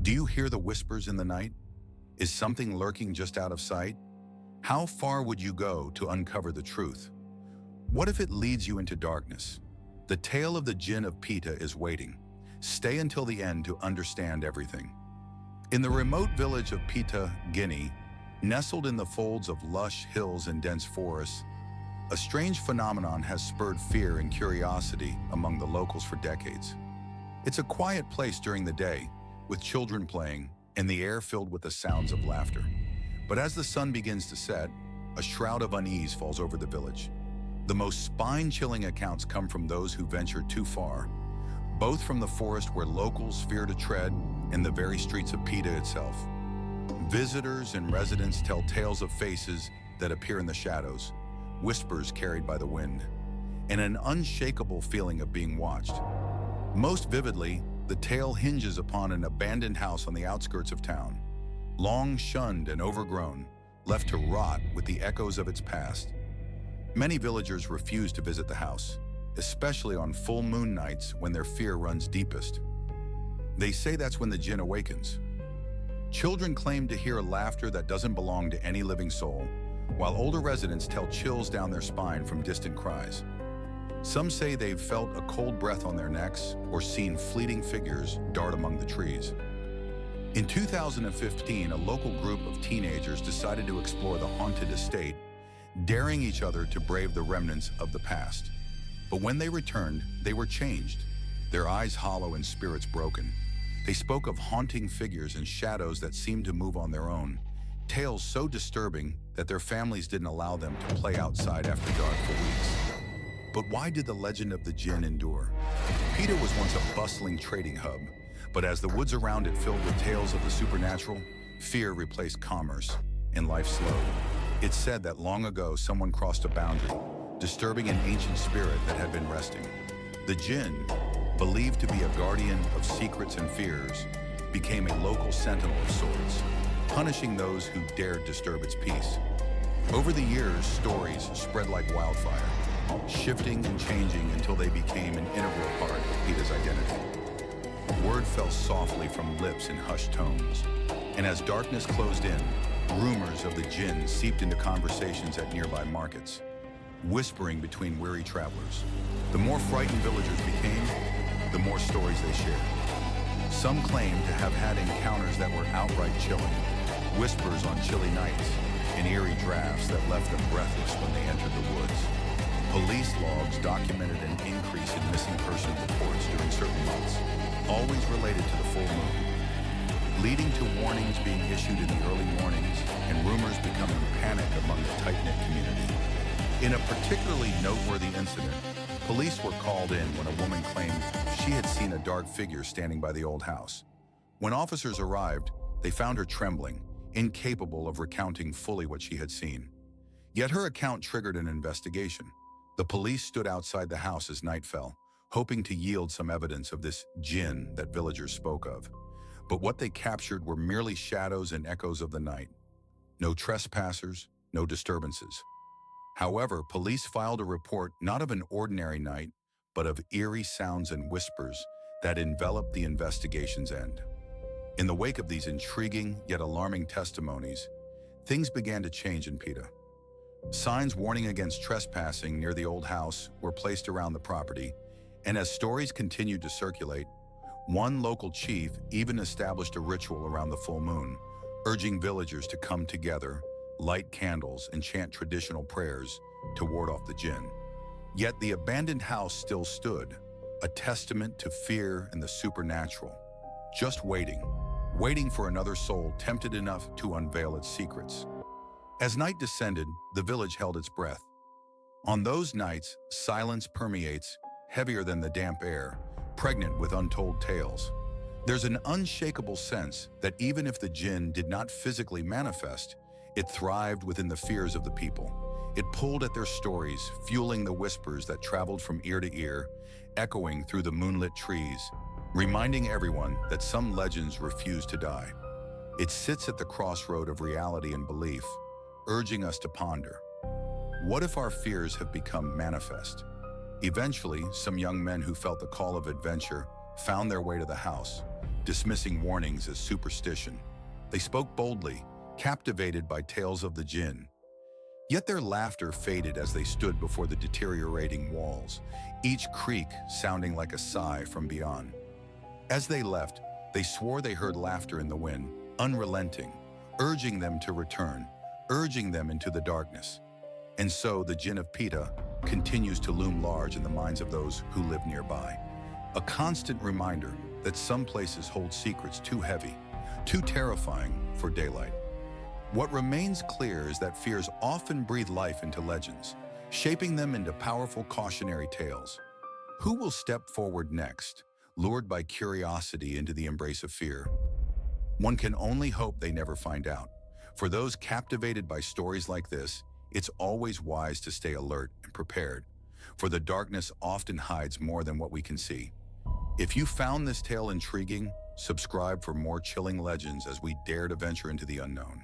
Do you hear the whispers in the night? Is something lurking just out of sight? How far would you go to uncover the truth? What if it leads you into darkness? The tale of the Djinn of Pita is waiting. Stay until the end to understand everything. In the remote village of Pita, Guinea, nestled in the folds of lush hills and dense forests, a strange phenomenon has spurred fear and curiosity among the locals for decades. It's a quiet place during the day, with children playing and the air filled with the sounds of laughter. But as the sun begins to set, a shroud of unease falls over the village. The most spine-chilling accounts come from those who venture too far, both from the forest where locals fear to tread and the very streets of Pita itself. Visitors and residents tell tales of faces that appear in the shadows, whispers carried by the wind, and an unshakable feeling of being watched. Most vividly, the tale hinges upon an abandoned house on the outskirts of town, long shunned and overgrown, left to rot with the echoes of its past. Many villagers refuse to visit the house, especially on full moon nights when their fear runs deepest. They say that's when the Djinn awakens. Children claim to hear laughter that doesn't belong to any living soul, while older residents tell chills down their spine from distant cries. Some say they've felt a cold breath on their necks or seen fleeting figures dart among the trees. In 2015, a local group of teenagers decided to explore the haunted estate, daring each other to brave the remnants of the past. But when they returned, they were changed, their eyes hollow and spirits broken. They spoke of haunting figures and shadows that seemed to move on their own, tales so disturbing that their families didn't allow them to play outside after dark for weeks. But why did the legend of the Djinn endure? Pita was once a bustling trading hub, but as the woods around it filled with tales of the supernatural, fear replaced commerce, and life slowed. It's said that long ago someone crossed a boundary, disturbing an ancient spirit that had been resting. The Djinn, believed to be a guardian of secrets and fears, became a local sentinel of sorts, punishing those who dared disturb its peace. Over the years, stories spread like wildfire, shifting and changing until they became an integral part of Pita's identity. Word fell softly from lips in hushed tones, and as darkness closed in, rumors of the Djinn seeped into conversations at nearby markets, whispering between weary travelers. The more frightened villagers became, the more stories they shared. Some claimed to have had encounters that were outright chilling, whispers on chilly nights, and eerie drafts that left them breathless when they entered the woods. Police logs documented an increase in missing person reports during certain months, always related to the full moon, leading to warnings being issued in the early mornings and rumors becoming panic among the tight-knit community. In a particularly noteworthy incident, police were called in when a woman claimed she had seen a dark figure standing by the old house. When officers arrived, they found her trembling, incapable of recounting fully what she had seen. Yet her account triggered an investigation. The police stood outside the house as night fell, hoping to yield some evidence of this Djinn that villagers spoke of. But what they captured were merely shadows and echoes of the night. No trespassers, no disturbances. However, police filed a report not of an ordinary night, but of eerie sounds and whispers that enveloped the investigation's end. In the wake of these intriguing yet alarming testimonies, things began to change in Pita. Signs warning against trespassing near the old house were placed around the property, and as stories continued to circulate, one local chief even established a ritual around the full moon, urging villagers to come together, light candles, and chant traditional prayers to ward off the Djinn. Yet the abandoned house still stood, a testament to fear and the supernatural, just waiting for another soul tempted enough to unveil its secrets. As night descended, the village held its breath. On those nights, silence permeates, heavier than the damp air, pregnant with untold tales. There's an unshakable sense that even if the Djinn did not physically manifest, it thrived within the fears of the people. It pulled at their stories, fueling the whispers that traveled from ear to ear, echoing through the moonlit trees, reminding everyone that some legends refuse to die. It sits at the crossroad of reality and belief, urging us to ponder. What if our fears have become manifest? Eventually, some young men who felt the call of adventure found their way to the house, dismissing warnings as superstition. They spoke boldly, captivated by tales of the Djinn. Yet their laughter faded as they stood before the deteriorating walls, each creak sounding like a sigh from beyond. As they left, they swore they heard laughter in the wind, unrelenting, urging them to return, urging them into the darkness. And so the Djinn of Pita continues to loom large in the minds of those who live nearby. A constant reminder that some places hold secrets too heavy, too terrifying for daylight. What remains clear is that fears often breathe life into legends, shaping them into powerful cautionary tales. Who will step forward next, lured by curiosity into the embrace of fear? One can only hope they never find out. For those captivated by stories like this, it's always wise to stay alert and prepared, for the darkness often hides more than what we can see. If you found this tale intriguing, subscribe for more chilling legends as we dare to venture into the unknown.